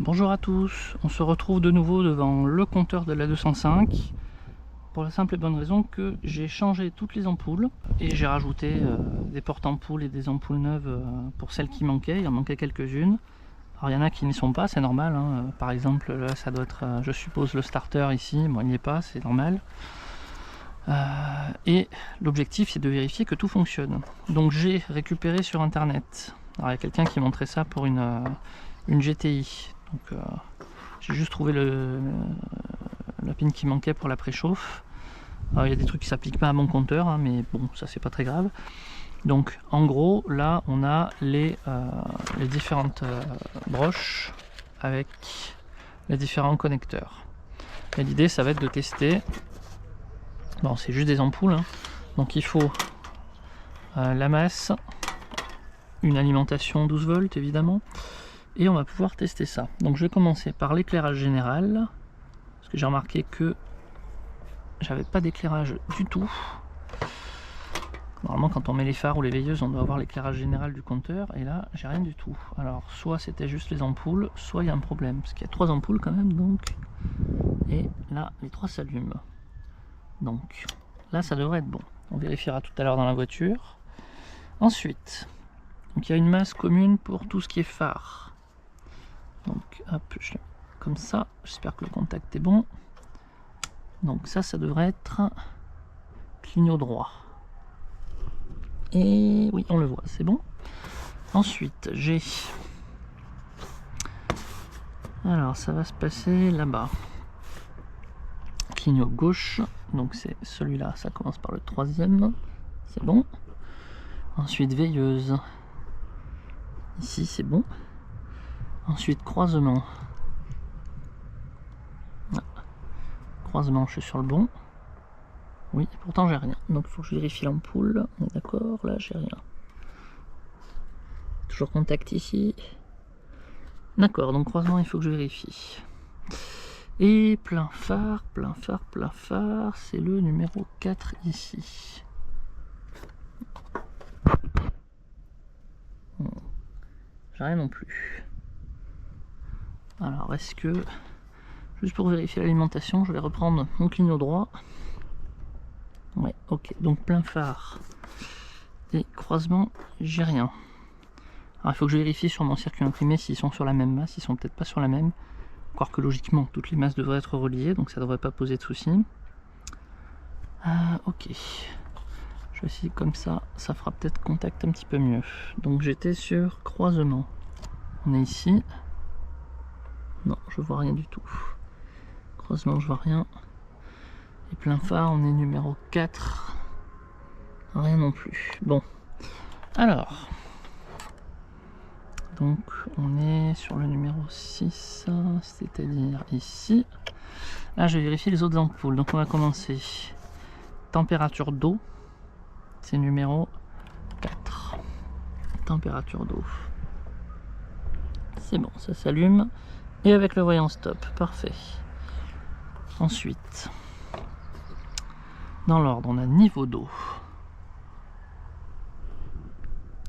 Bonjour à tous, on se retrouve de nouveau devant le compteur de la 205 pour la simple et bonne raison que j'ai changé toutes les ampoules et j'ai rajouté des porte-ampoules et des ampoules neuves pour celles qui manquaient. Il en manquait quelques-unes. Alors il y en a qui n'y sont pas, c'est normal, hein. Par exemple là ça doit être, je suppose, le starter ici, bon il n'y est pas, c'est normal. Et l'objectif c'est de vérifier que tout fonctionne. Donc j'ai récupéré sur internet, alors il y a quelqu'un qui montrait ça pour une GTI. Donc j'ai juste trouvé la pin qui manquait pour la préchauffe. Alors il y a des trucs qui s'appliquent pas à mon compteur, hein, mais bon, ça c'est pas très grave. Donc en gros, là on a les différentes broches avec les différents connecteurs. Et l'idée ça va être de tester. Bon, c'est juste des ampoules, hein. Donc il faut la masse, une alimentation 12 volts évidemment, et on va pouvoir tester ça. Donc je vais commencer par l'éclairage général, parce que j'ai remarqué que j'avais pas d'éclairage du tout. Normalement quand on met les phares ou les veilleuses on doit avoir l'éclairage général du compteur, et là j'ai rien du tout. Alors soit c'était juste les ampoules, soit il y a un problème, parce qu'il y a 3 ampoules quand même, donc, et là les 3 s'allument. Donc là ça devrait être bon, on vérifiera tout à l'heure dans la voiture. Ensuite, donc il y a une masse commune pour tout ce qui est phare. Donc hop, je le mets comme ça, j'espère que le contact est bon. Donc ça devrait être clignot droit. Et oui, on le voit, c'est bon. Ensuite, j'ai... Alors ça va se passer là-bas. Clignot gauche, donc c'est celui-là, ça commence par le 3e, c'est bon. Ensuite veilleuse, ici c'est bon. Ensuite croisement. Croisement, je suis sur le bon. Oui, pourtant j'ai rien. Donc il faut que je vérifie l'ampoule. On est d'accord, là j'ai rien. Toujours contact ici. D'accord, donc croisement, il faut que je vérifie. Et plein phare, c'est le numéro 4 ici. J'ai rien non plus. Alors est-ce que... Juste pour vérifier l'alimentation, je vais reprendre mon clignot droit. Ouais, ok, donc plein phare. Et croisement, j'ai rien. Alors il faut que je vérifie sur mon circuit imprimé s'ils sont sur la même masse, ils sont peut-être pas sur la même. Encore que logiquement, toutes les masses devraient être reliées, donc ça devrait pas poser de soucis. Ok. Je vais essayer comme ça fera peut-être contact un petit peu mieux. Donc j'étais sur croisement. On est ici. Non, je vois rien du tout. Croisement, je vois rien. Et plein phare, on est numéro 4. Rien non plus. Bon. Alors. Donc on est sur le numéro 6, c'est-à-dire ici. Là je vais vérifier les autres ampoules. Donc on va commencer. Température d'eau, c'est numéro 4. Température d'eau. C'est bon, ça s'allume. Et avec le voyant stop, parfait. Ensuite, dans l'ordre, on a niveau d'eau.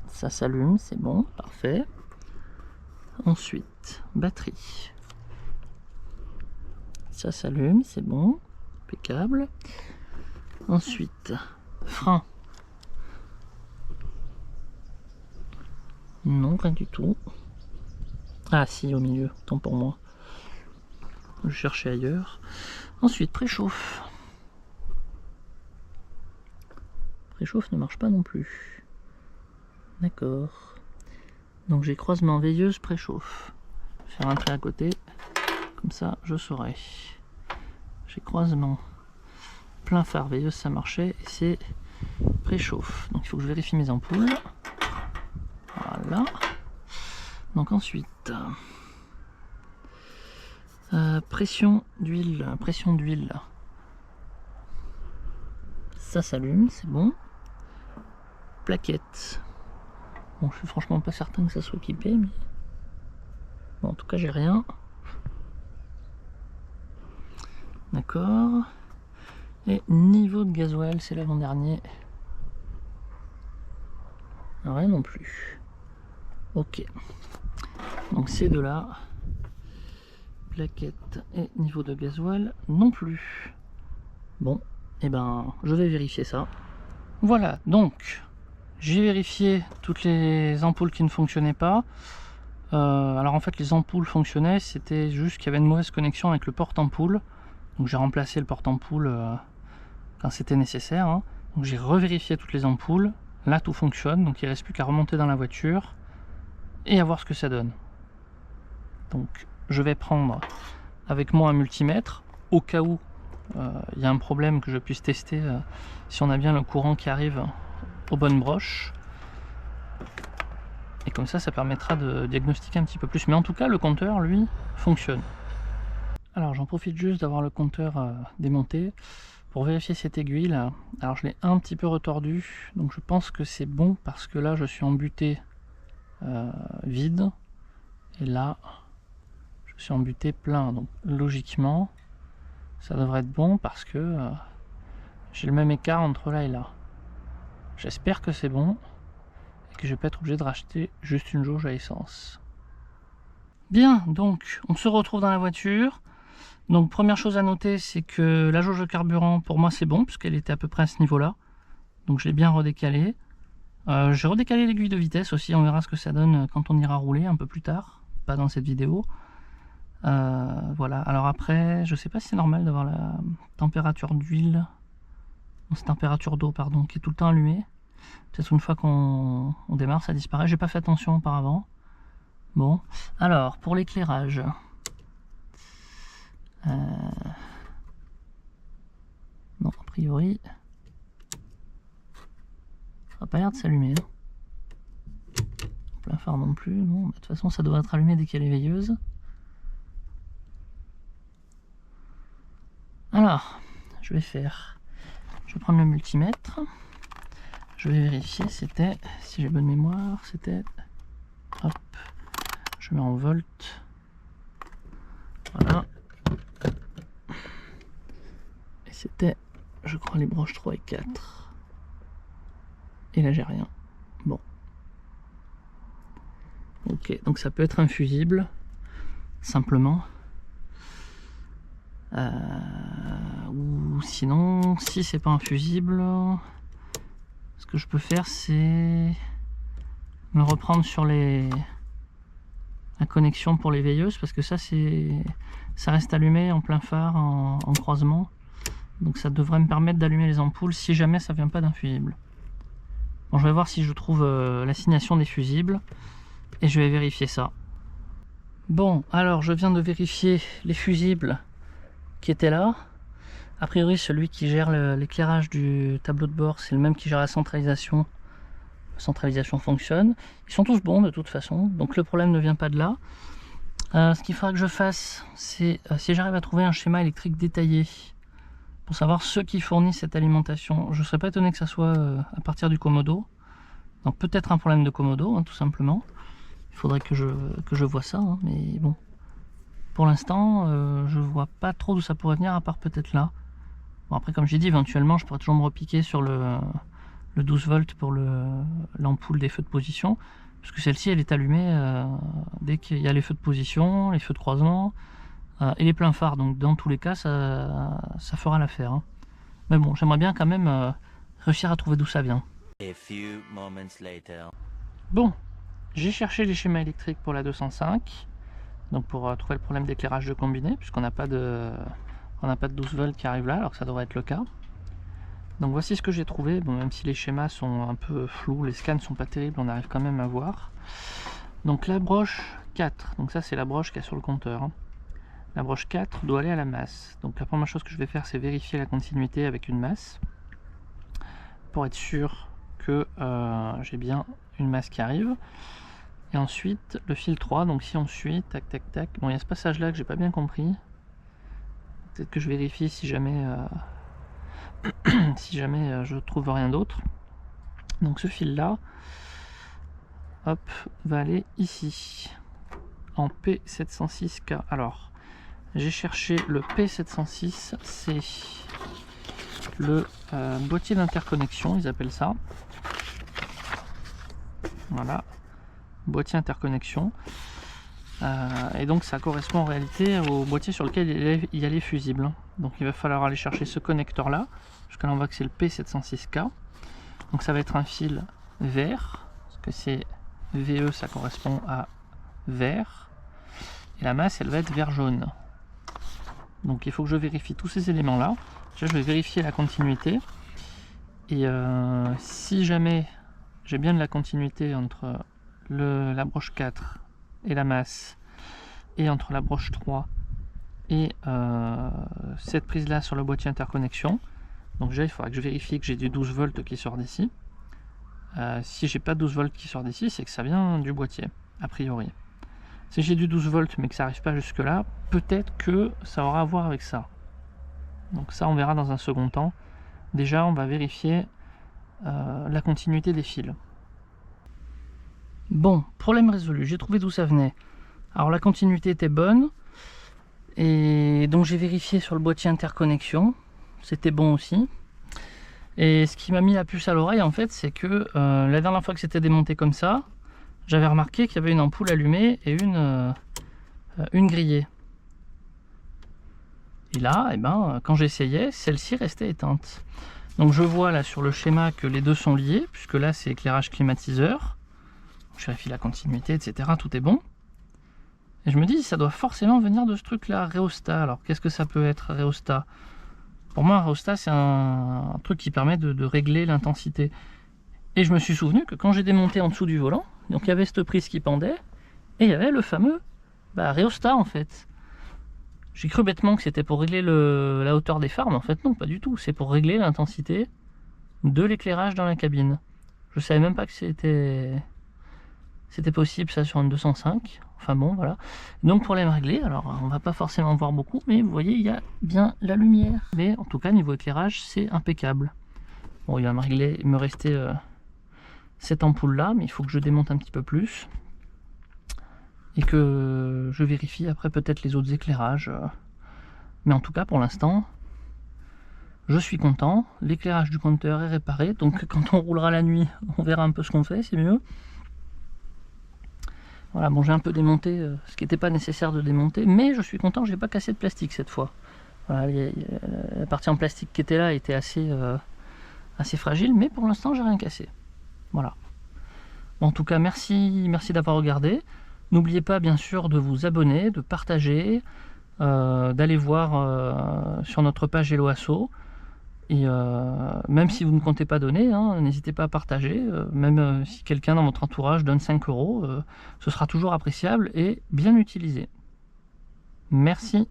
Ça s'allume, c'est bon, parfait. Ensuite, batterie. Ça s'allume, c'est bon, impeccable. Ensuite, frein. Non, rien du tout. Ah si, au milieu, tant pour moi. Je cherchais ailleurs. Ensuite, préchauffe. Préchauffe ne marche pas non plus. D'accord. Donc j'ai croisement veilleuse, préchauffe. Faire un trait à côté, comme ça je saurai. J'ai croisement plein phare, veilleuse ça marchait, et c'est préchauffe. Donc il faut que je vérifie mes ampoules. Voilà. Donc ensuite, pression d'huile, ça s'allume, c'est bon. Plaquette. Bon, je suis franchement pas certain que ça soit équipé, mais bon, en tout cas j'ai rien. D'accord. Et niveau de gasoil, c'est l'avant-dernier. Rien non plus. Ok. Donc ces deux-là, plaquettes et niveau de gasoil non plus. Bon, et ben je vais vérifier ça. Voilà, donc j'ai vérifié toutes les ampoules qui ne fonctionnaient pas. Alors en fait les ampoules fonctionnaient, c'était juste qu'il y avait une mauvaise connexion avec le porte-ampoule. Donc j'ai remplacé le porte-ampoule quand c'était nécessaire, hein. Donc j'ai revérifié toutes les ampoules. Là tout fonctionne, donc il ne reste plus qu'à remonter dans la voiture et à voir ce que ça donne. Donc je vais prendre avec moi un multimètre au cas où il y a un problème, que je puisse tester si on a bien le courant qui arrive aux bonnes broches. Et comme ça permettra de diagnostiquer un petit peu plus. Mais en tout cas, le compteur, lui, fonctionne. Alors, j'en profite juste d'avoir le compteur démonté pour vérifier cette aiguille là. Alors, je l'ai un petit peu retordu, donc je pense que c'est bon parce que là, je suis en butée vide. Et là, je suis en butée plein. Donc, logiquement, ça devrait être bon parce que j'ai le même écart entre là et là. J'espère que c'est bon. Que je vais pas être obligé de racheter juste une jauge à essence. Bien, donc on se retrouve dans la voiture. Donc première chose à noter, c'est que la jauge de carburant pour moi c'est bon puisqu'elle était à peu près à ce niveau là, donc je l'ai bien redécalé. J'ai redécalé l'aiguille de vitesse aussi, on verra ce que ça donne quand on ira rouler un peu plus tard, pas dans cette vidéo. Voilà, alors après je sais pas si c'est normal d'avoir la température d'huile, cette température d'eau pardon, qui est tout le temps allumée. Peut-être une fois qu'on démarre, ça disparaît. J'ai pas fait attention auparavant. Bon, alors pour l'éclairage, non, a priori, ça n'a pas l'air de s'allumer. Plein phare non plus. Non, de toute façon, ça devrait être allumé dès qu'elle est veilleuse. Alors, je vais prendre le multimètre. Je vais vérifier, c'était, si j'ai bonne mémoire, c'était, hop, je mets en volts, voilà, et c'était, je crois, les broches 3 et 4, et là j'ai rien, bon, ok, donc ça peut être un fusible, simplement, ou sinon, si c'est pas un fusible, ce que je peux faire, c'est me reprendre sur la connexion pour les veilleuses, parce que ça reste allumé en plein phare, en croisement, donc ça devrait me permettre d'allumer les ampoules si jamais ça vient pas d'un fusible. Bon, je vais voir si je trouve l'assignation des fusibles et je vais vérifier ça. Bon, alors je viens de vérifier les fusibles qui étaient là. A priori, celui qui gère l'éclairage du tableau de bord, c'est le même qui gère la centralisation. La centralisation fonctionne. Ils sont tous bons de toute façon, donc le problème ne vient pas de là. Ce qu'il faudra que je fasse, c'est si j'arrive à trouver un schéma électrique détaillé pour savoir ceux qui fournissent cette alimentation. Je ne serais pas étonné que ça soit à partir du commodo. Donc peut-être un problème de commodo, hein, tout simplement. Il faudrait que je vois ça, hein, mais bon. Pour l'instant, je vois pas trop d'où ça pourrait venir, à part peut-être là. Bon, après, comme j'ai dit, éventuellement, je pourrais toujours me repiquer sur le 12 volts pour l'ampoule des feux de position, puisque celle-ci, elle est allumée dès qu'il y a les feux de position, les feux de croisement et les pleins phares. Donc, dans tous les cas, ça fera l'affaire. Hein. Mais bon, j'aimerais bien quand même réussir à trouver d'où ça vient. Bon, j'ai cherché les schémas électriques pour la 205, donc pour trouver le problème d'éclairage de combiné, puisqu'on n'a pas de 12 volts qui arrive là, alors que ça devrait être le cas. Donc voici ce que j'ai trouvé. Bon, même si les schémas sont un peu flous, les scans sont pas terribles, on arrive quand même à voir. Donc la broche 4, donc ça c'est la broche qu'il y a sur le compteur. Hein. La broche 4 doit aller à la masse. Donc la première chose que je vais faire, c'est vérifier la continuité avec une masse, pour être sûr que j'ai bien une masse qui arrive. Et ensuite le fil 3, donc si on suit, tac tac tac, bon il y a ce passage là que j'ai pas bien compris. Peut-être que je vérifie si jamais si jamais je trouve rien d'autre. Donc ce fil là, hop, va aller ici en P706K. Alors j'ai cherché le P706, c'est le boîtier d'interconnexion, ils appellent ça. Voilà, boîtier interconnexion. Et donc ça correspond en réalité au boîtier sur lequel il y a les fusibles. Donc il va falloir aller chercher ce connecteur là, jusqu'à là on voit que c'est le P706K. Donc ça va être un fil vert, parce que c'est VE, ça correspond à vert, et la masse elle va être vert jaune. Donc il faut que je vérifie tous ces éléments là. Déjà je vais vérifier la continuité, et si jamais j'ai bien de la continuité entre la broche 4 et la masse, et entre la broche 3 et cette prise là sur le boîtier interconnexion, donc déjà il faudra que je vérifie que j'ai du 12 volts qui sort d'ici. Si j'ai pas 12 volts qui sort d'ici, c'est que ça vient du boîtier, a priori. Si j'ai du 12 volts mais que ça n'arrive pas jusque là, peut-être que ça aura à voir avec ça. Donc ça on verra dans un second temps. Déjà on va vérifier la continuité des fils. Bon, problème résolu, j'ai trouvé d'où ça venait. Alors la continuité était bonne, et donc j'ai vérifié sur le boîtier interconnexion, c'était bon aussi. Et ce qui m'a mis la puce à l'oreille en fait, c'est que la dernière fois que c'était démonté comme ça, j'avais remarqué qu'il y avait une ampoule allumée et une grillée. Et là, eh ben, quand j'essayais, celle-ci restait éteinte. Donc je vois là sur le schéma que les deux sont liés, puisque là c'est éclairage climatiseur. Je vérifie la continuité, etc. Tout est bon. Et je me dis, ça doit forcément venir de ce truc-là, rhéostat. Alors qu'est-ce que ça peut être, rhéostat? Pour moi, un rhéostat, c'est un truc qui permet de régler l'intensité. Et je me suis souvenu que quand j'ai démonté en dessous du volant, donc il y avait cette prise qui pendait, et il y avait le fameux rhéostat en fait. J'ai cru bêtement que c'était pour régler la hauteur des phares, mais en fait non, pas du tout. C'est pour régler l'intensité de l'éclairage dans la cabine. Je savais même pas que c'était possible ça sur une 205. Enfin bon, voilà. Donc pour les régler, alors on va pas forcément voir beaucoup, mais vous voyez, il y a bien la lumière. Mais en tout cas, niveau éclairage, c'est impeccable. Bon, il va me régler, il me restait cette ampoule là, mais il faut que je démonte un petit peu plus. Et que je vérifie après peut-être les autres éclairages. Mais en tout cas, pour l'instant, je suis content. L'éclairage du compteur est réparé. Donc quand on roulera la nuit, on verra un peu ce qu'on fait, c'est mieux. Voilà, bon, j'ai un peu démonté ce qui n'était pas nécessaire de démonter, mais je suis content, j'ai pas cassé de plastique cette fois. Voilà, la partie en plastique qui était là était assez fragile, mais pour l'instant j'ai rien cassé. Voilà. Bon, en tout cas, merci d'avoir regardé. N'oubliez pas bien sûr de vous abonner, de partager, d'aller voir sur notre page Hello Asso. Et même si vous ne comptez pas donner, hein, n'hésitez pas à partager. Même si quelqu'un dans votre entourage donne 5 €, ce sera toujours appréciable et bien utilisé. Merci.